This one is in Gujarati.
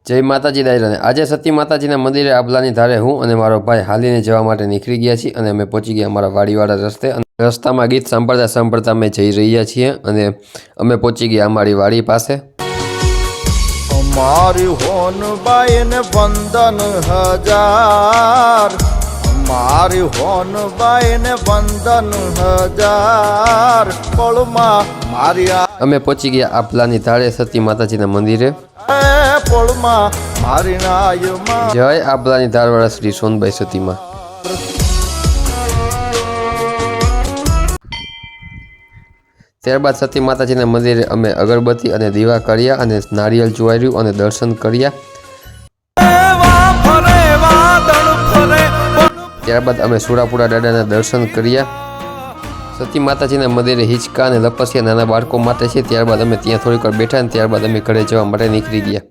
જય માતાજી દાયરાને આજે સતી માતાજીના મંદિરે આબલાની ધારે હું અને મારો ભાઈ હાલીને જવા માટે નીકળી ગયા છીએ અને અમે પહોંચી ગયા અમારા વાડીવાળા રસ્તે અને રસ્તામાં ગીત સાંભળતા સાંભળતા અમે જઈ રહ્યા છીએ અને અમે પહોંચી ગયા અમારી વાડી પાસે। અમારી હોનબાઈ ને વંદન હજાર, અમારી હોનબાઈ ને વંદન હજાર, પળમાં મારી અમે પહોંચી ગયા આબલાની ધારે સતી માતાજીના મંદિરે। પળમાં મારી નાયમાં જય આબલાની ધારવાળા શ્રી સોનબાઈ સતીમાં। ત્યારબાદ સતી માતાજીના મંદિરે અમે અગરબત્તી અને દીવા કર્યા અને નારિયેળ ચોર્યું અને દર્શન કર્યા। ત્યારબાદ અમે સુરાપુરા દાદાના દર્શન કર્યા। સતી માતાજીના મંદિરે હિંચકા અને લપસિયા નાના બાળકો માટે છે। ત્યારબાદ અમે ત્યાં થોડીક વાર બેઠા અને ત્યારબાદ અમે ઘરે જવા માટે નીકળી ગયા।